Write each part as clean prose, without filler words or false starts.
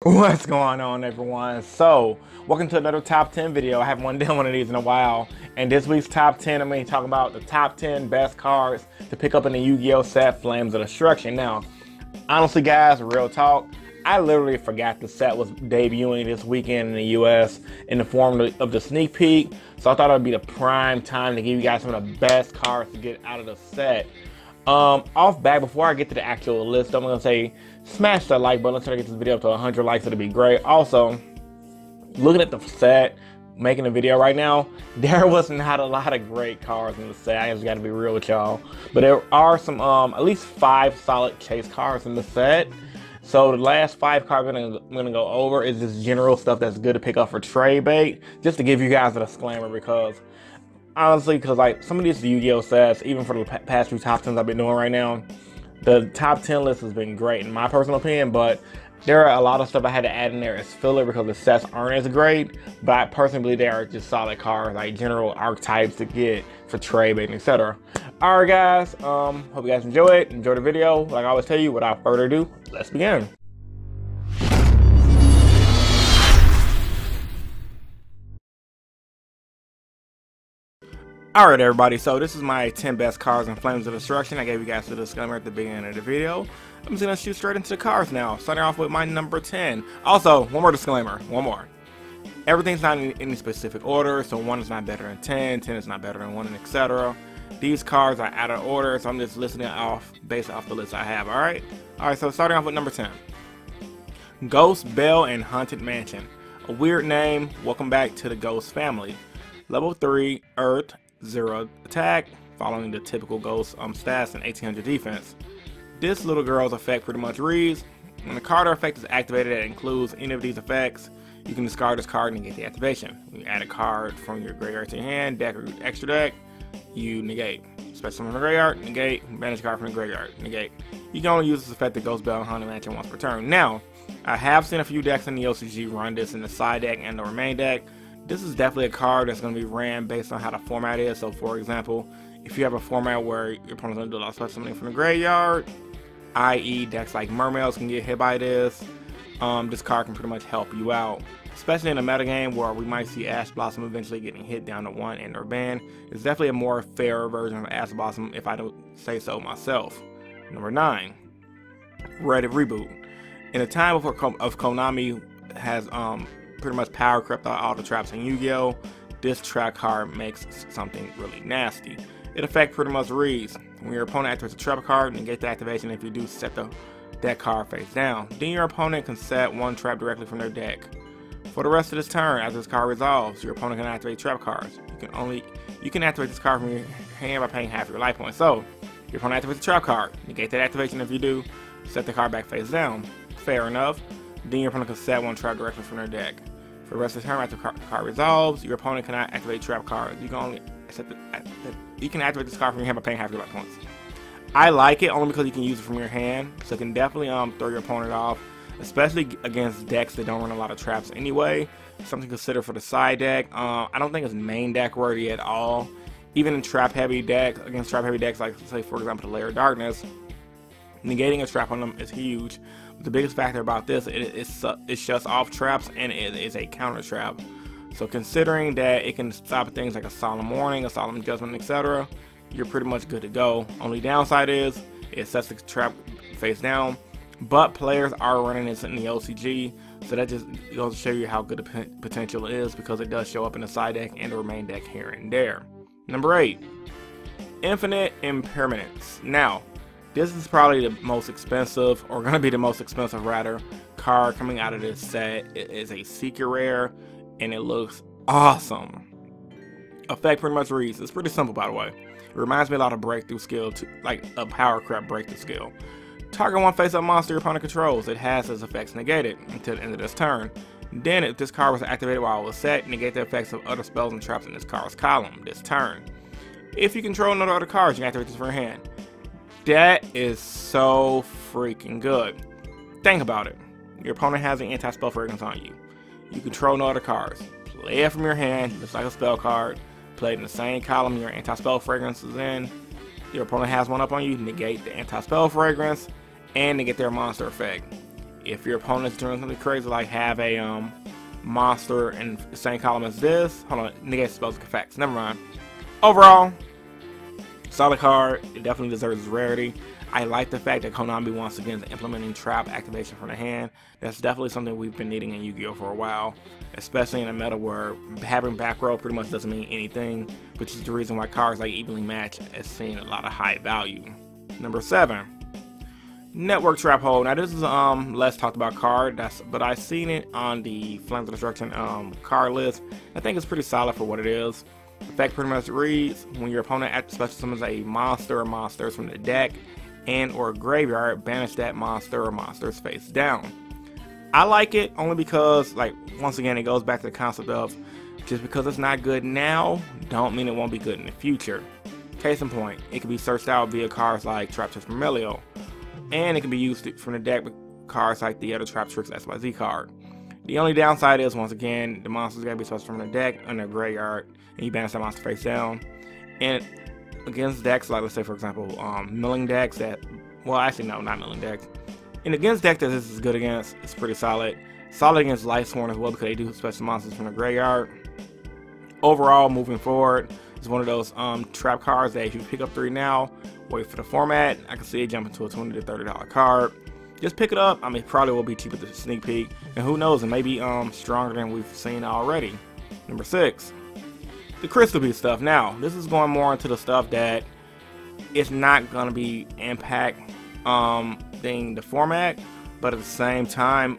What's going on, everyone? So, welcome to another top 10 video. I haven't done one of these in a while. And this week's top 10, I'm going to be talking about the top 10 best cards to pick up in the Yu-Gi-Oh set Flames of Destruction. Now, honestly, guys, real talk, I literally forgot the set was debuting this weekend in the US in the form of the sneak peek. So I thought it would be the prime time to give you guys some of the best cards to get out of the set. Off back, before I get to the actual list, I'm gonna say smash that like button. Let's try to get this video up to 100 likes. It'll be great. Also, looking at the set, making a video right now, there was not a lot of great cards in the set. I just gotta be real with y'all. But there are some, at least 5 solid chase cards in the set. So the last 5 cards I'm gonna go over is just general stuff that's good to pick up for trade bait. Just to give you guys a disclaimer, because honestly, like some of these Yu-Gi-Oh sets, even for the past few top 10s I've been doing right now, the top 10 list has been great in my personal opinion, but there are a lot of stuff I had to add in there as filler because the sets aren't as great. But I personally believe they are just solid cards, like general archetypes to get for trade bait, etc. Alright guys, hope you guys enjoy it. Enjoy the video. Like I always tell you, without further ado, let's begin. Alright everybody, so this is my 10 best cards in Flames of Destruction. I gave you guys the disclaimer at the beginning of the video. I'm just gonna shoot straight into the cards now, starting off with my number 10. Also, one more disclaimer, one more. Everything's not in any specific order, so 1 is not better than 10, 10 is not better than 1, etc. These cards are out of order, so I'm just listing it off based off the list I have, alright? Alright, so starting off with number 10. Ghost, Bell, and Haunted Mansion. A weird name, welcome back to the Ghost family. Level 3, Earth, 0 attack, following the typical Ghost stats and 1800 defense. This little girl's effect pretty much reads, when the card or effect is activated that includes any of these effects, you can discard this card and negate the activation. When you add a card from your graveyard to your hand, deck, or extra deck, you negate. Special from the graveyard, negate, manage card from the graveyard, negate. You can only use this effect that Ghost, Bell, and Haunted Mansion once per turn. Now, I have seen a few decks in the OCG run this in the side deck and the main deck. This is definitely a card that's going to be ran based on how the format is. So for example, if you have a format where your opponent's going to do a lot of special summoning from the graveyard, i.e. decks like Mermaids can get hit by this, this card can pretty much help you out. Especially in a metagame where we might see Ash Blossom eventually getting hit down to 1 and or ban. It's definitely a more fair version of Ash Blossom if I don't say so myself. Number 9, Reddit Reboot. In a time before Konami has pretty much power crept out all the traps in Yu-Gi-Oh! This trap card makes something really nasty. It effect pretty much reads, when your opponent activates a trap card, negate the activation. If you do, set that card face down. Then your opponent can set 1 trap directly from their deck. For the rest of this turn, after this card resolves, your opponent can activate trap cards. You can activate this card from your hand by paying half your life points. So, your opponent activates a trap card, negate that activation. If you do, set the card back face down. Fair enough. Then your opponent can set 1 trap directly from their deck. For the rest of the turn, after the card resolves, your opponent cannot activate trap cards. You can only you can activate this card from your hand by paying half your life points. I like it only because you can use it from your hand, so it can definitely throw your opponent off, especially against decks that don't run a lot of traps anyway. Something to consider for the side deck. I don't think it's main deck worthy at all. Even in trap heavy decks, against trap heavy decks like say for example the Lair of Darkness, negating a trap on them is huge. The biggest factor about this is it shuts off traps and it is a counter trap. So considering that it can stop things like a Solemn Warning, a Solemn Judgment, etc., you're pretty much good to go. Only downside is it sets the trap face down, but players are running this in the OCG, so that just goes to show you how good the potential is because it does show up in the side deck and the main deck here and there. Number 8, Infinite Impermanence. Now, this is probably the most expensive, or going to be the most expensive rather, card coming out of this set. It is a secret rare, and it looks awesome. Effect pretty much reads, it's pretty simple by the way. It reminds me a lot of Breakthrough Skill, like a Power Crap Breakthrough Skill. Target 1 face-up monster your opponent controls. It has its effects negated until the end of this turn. Then if this card was activated while it was set, negate the effects of other spells and traps in this card's column this turn. If you control no other cards, you can activate this from your hand. That is so freaking good. Think about it. Your opponent has an anti-spell fragrance on you. You control no other cards. Play it from your hand, just like a spell card. Play it in the same column your anti-spell fragrance is in. Your opponent has one up on you, negate the anti-spell fragrance, and negate their monster effect. if your opponent's doing something crazy like have a monster in the same column as this, hold on, negates spells effects. Never mind. Overall, solid card. It definitely deserves its rarity. I like the fact that Konami once again is implementing trap activation from the hand. That's definitely something we've been needing in Yu-Gi-Oh! For a while, especially in a meta where having back row pretty much doesn't mean anything, which is the reason why cards like Evenly Match is seeing a lot of high value. Number 7, Network Trap Hole. Now this is less talked about card, but I've seen it on the Flames of Destruction card list. I think it's pretty solid for what it is. The effect pretty much reads: when your opponent special summons a monster or monsters from the deck and or graveyard, banish that monster or monsters face down. I like it only because, like, once again, it goes back to the concept of just because it's not good now, don't mean it won't be good in the future. Case in point, it can be searched out via cards like Traptrix Vermilio, and it can be used from the deck with cards like the other Traptrix XYZ card. The only downside is, once again, the monster's gotta be special from the deck and the graveyard, and you banish that monster face down. And against decks like, let's say for example, milling decks that, well, actually no, not milling decks. And against decks that this is good against, it's pretty solid. Solid against Lightsworn as well because they do special monsters from the graveyard. Overall, moving forward, it's one of those trap cards that if you pick up 3 now, wait for the format, I can see it jumping to a $20 to $30 card. Just pick it up. I mean, probably will be cheaper than sneak peek, and who knows, it may be stronger than we've seen already. Number 6, the Crystal Beast stuff. Now, this is going more into the stuff that it's not gonna be impact the format, but at the same time,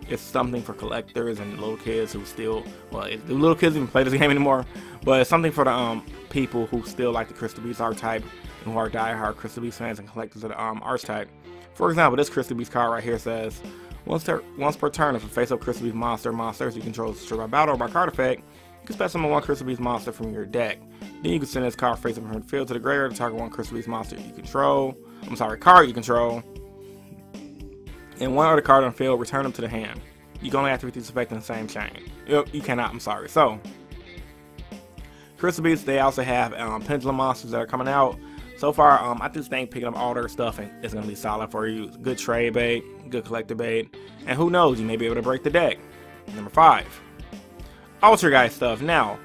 it's something for collectors and little kids who still, well, the little kids even play this game anymore, but it's something for the people who still like the Crystal Beast archetype and who are diehard Crystal Beast fans and collectors of the archetype. For example, this Crystal Beast card right here says, once per turn, if a face-up Crystal Beast monsters you control is destroyed by battle or by card effect, you can special summon 1 Crystal Beast monster from your deck. Then you can send this card face-up from the field to the graveyard to target 1 Crystal Beast monster you control. Card you control. And 1 other card on the field, return them to the hand. You can only activate this effect in the same chain. You cannot, I'm sorry. So, Crystal Beasts, they also have Pendulum monsters that are coming out. So far, I just think picking up all their stuff is going to be solid for you. Good trade bait, good collector bait, and who knows, you may be able to break the deck. Number 5, Altergeist stuff. Now,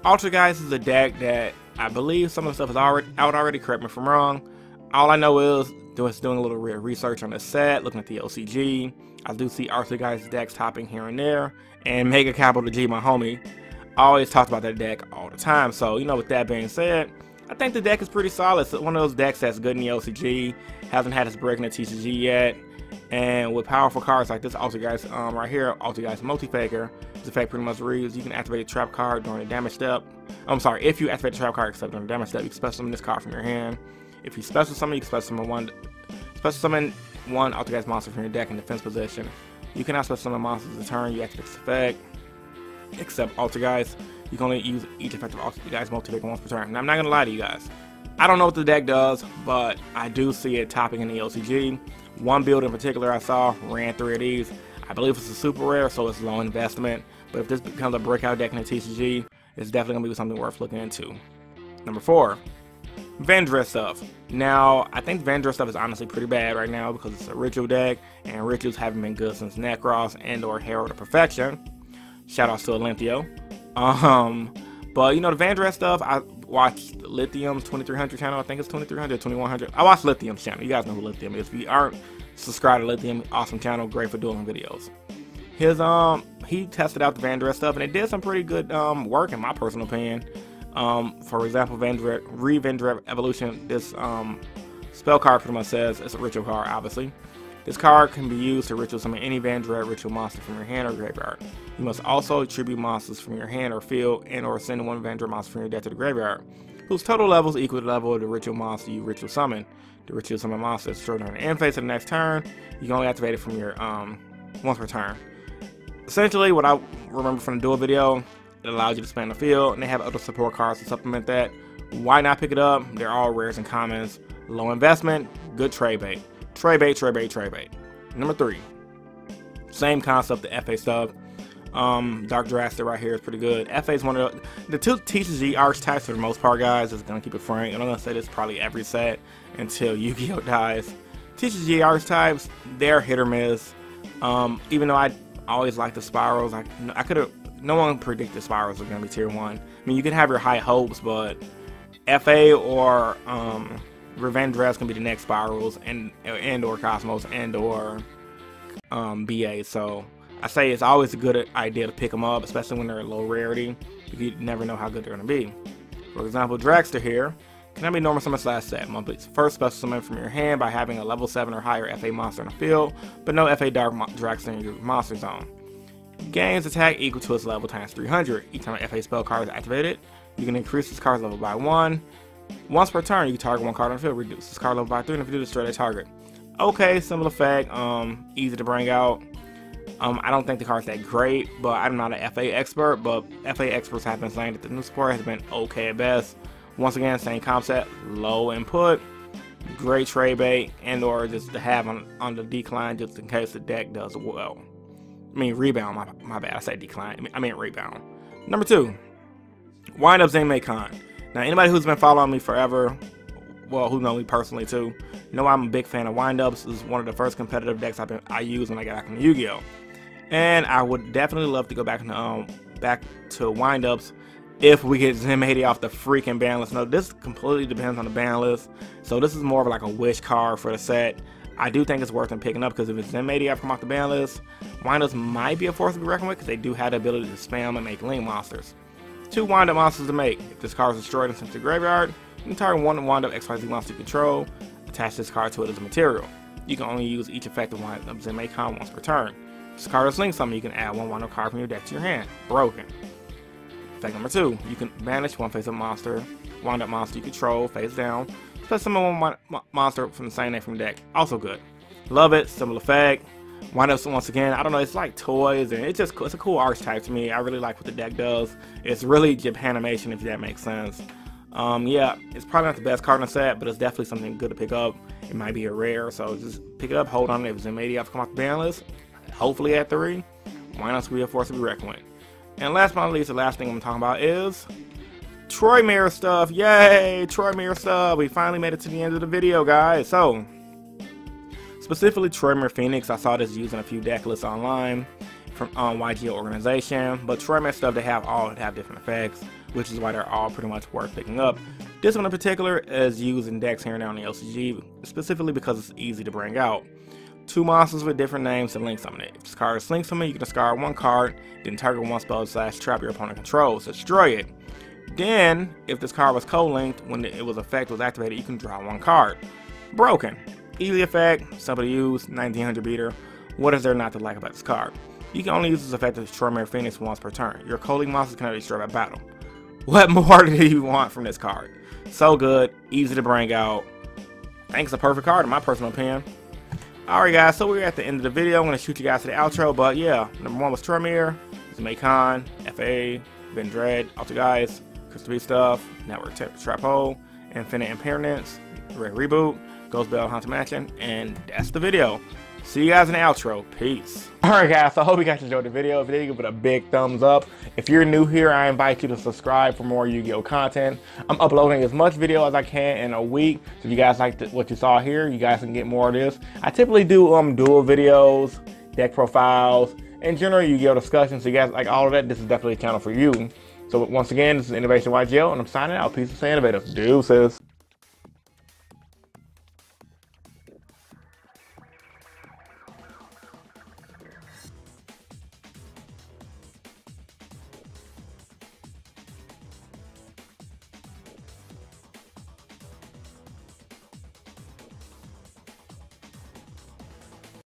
Altergeist is a deck that I believe some of the stuff is out already, correct me if I'm wrong. All I know is doing a little research on the set, looking at the OCG. I do see Altergeist decks topping here and there, and Mega Capital G, my homie, always talked about that deck all the time. So, you know, with that being said, I think the deck is pretty solid. It's one of those decks that's good in the OCG, hasn't had its break in the TCG yet, and with powerful cards like this Altergeist right here, Altergeist Multi-Faker, this effect pretty much reads: you can activate a trap card during the damage step. If you activate the trap card except during the damage step, you can special summon this card from your hand. If you special summon, you can special summon one Altergeist monster from your deck in defense position. You cannot special summon monsters a turn you activate this effect, except Altergeist. You can only use each effect of Altergeist Multi-Faker once per turn. Now, I'm not gonna lie to you guys, I don't know what the deck does, but I do see it topping in the OCG. One build in particular I saw ran 3 of these. I believe it's a super rare, so it's low investment. But if this becomes a breakout deck in the TCG, it's definitely gonna be something worth looking into. Number 4, Vendread stuff. Now, I think Vendread stuff is honestly pretty bad right now because it's a ritual deck, and rituals haven't been good since Necros and or Herald of Perfection. Shout outs to Olympio. But you know, the Vendread stuff, I watched Lithium's 2300 channel. I think it's 2300, 2100. I watched Lithium's channel. You guys know who Lithium is. If you aren't subscribed to Lithium, awesome channel, great for doing videos. His he tested out the Vendread stuff, and it did some pretty good work in my personal opinion. For example, Vendread Evolution, this spell card pretty much says it's a ritual card, obviously. This card can be used to ritual summon any Vendread ritual monster from your hand or graveyard. You must also attribute monsters from your hand or field and or send 1 Vendread monster from your deck to the graveyard, whose total level is equal to the level of the ritual monster you ritual summon. The ritual summon monster is destroyed during the end phase of the next turn. You can only activate it from your once per turn. Essentially, what I remember from the duel video, it allows you to spam the field, and they have other support cards to supplement that. Why not pick it up? They're all rares and commons. Low investment, good trade bait. Trade bait, trade bait, trade bait. Number 3, same concept, the FA stuff. Dark Drastic right here is pretty good. FA is one of the 2 TCG archetypes for the most part, guys. Is gonna keep it frank, and I'm gonna say this probably every set until Yu-Gi-Oh dies. TCG archetypes, they're hit or miss. Even though I always like the Spirals, I could have. No one predicted Spirals were gonna be tier 1. I mean, you can have your high hopes, but FA or Revendreth can be the next Spirals, and or Cosmos, and or BA. So I say it's always a good idea to pick them up, especially when they're low rarity. You never know how good they're gonna be. For example, Dragster here can be normal summon / set. First special summon from your hand by having a level 7 or higher FA monster in the field, but no FA Dark Dragster in your monster zone. Gains attack equal to its level times 300. Each time an FA spell card is activated, you can increase this card's level by 1. Once per turn, you can target one card on the field, reduce this card level by 3, and if you do, destroy that target. Okay, simple effect, easy to bring out. I don't think the card's that great, but I'm not an FA expert, but FA experts have been saying that the new support has been okay at best. Once again, same concept, low input, great trade bait, and or just to have on the decline just in case the deck does well. I mean rebound, my bad, I said decline, I mean rebound. Number 2, Wind Up Zenmakan. Now anybody who's been following me forever, well, who know me personally too, know I'm a big fan of Wind Ups. This is one of the first competitive decks I used when I got back from Yu-Gi-Oh! And I would definitely love to go back to Wind Ups if we get Zenmadia off the freaking ban list. No, this completely depends on the ban list. So this is more of like a wish card for the set. I do think it's worth them picking up because if it's Zenmadia come off the ban list, Wind Ups might be a force to be reckoned with because they do have the ability to spam and make link monsters. 2 Wind Up monsters to make. If this card is destroyed and sent to the graveyard, you can target one Wind Up XYZ monster you control, attach this card to it as a material. You can only use each effective Wind Up Zenmakan once per turn. If this card is linked something, you can add one Wind Up card from your deck to your hand. Broken. Effect number 2, you can banish one face-up monster, Wind Up monster you control, face down, plus summon one monster from the same name from the deck. Also good. Love it, simple effect. Wind Ups once again, I don't know, it's like toys, and it's a cool archetype to me. I really like what the deck does. It's really Japanimation, if that makes sense. Yeah, it's probably not the best card in the set, but it's definitely something good to pick up. It might be a rare, so just pick it up, hold on. If it's Zenmadia come off the ban list, hopefully at 3, Wind Ups will be a force to be reckoned with. And last but not least, the last thing I'm talking about is Troy Mirror stuff. Yay, Troy Mirror stuff. We finally made it to the end of the video, guys. So, specifically Troy Mirror Phoenix, I saw this used in a few deck lists online from YGO organization. But Troy Mirror stuff, they all have different effects, which is why they're all pretty much worth picking up. This one in particular is used in decks here and now in the LCG, specifically because it's easy to bring out. 2 monsters with different names and link summon it. If this card is link summon, you can discard one card, then target one spell / trap your opponent controls, destroy it. Then, if this card was co-linked, when its effect was activated, you can draw one card. Broken. Easy effect, simple to use, 1900 beater. What is there not to like about this card? You can only use this effect to destroy Mirror Phoenix once per turn. Your co-link monsters cannot be destroyed by battle. What more do you want from this card? So good, easy to bring out. I think it's a perfect card in my personal opinion. Alright guys, so we're at the end of the video. I'm going to shoot you guys to the outro, but yeah, number 1 was Troy Mirror, Zenmakan, FA, Vendread, Altergeist, Crystal Beast Stuff, Network Trap Hole, Infinite Impermanence, Red Reboot, Ghost Bell Haunted Mansion, and that's the video. See you guys in the outro. Peace. Alright guys, so I hope you guys enjoyed the video. If you did, give it a big thumbs up. If you're new here, I invite you to subscribe for more Yu-Gi-Oh content. I'm uploading as much video as I can in a week. So if you guys like what you saw here, you guys can get more of this. I typically do duel videos, deck profiles, and general Yu-Gi-Oh discussions. So you guys like all of that, this is definitely a channel for you. So once again, this is Innovation YGO, and I'm signing out. Peace and stay innovative. Deuces.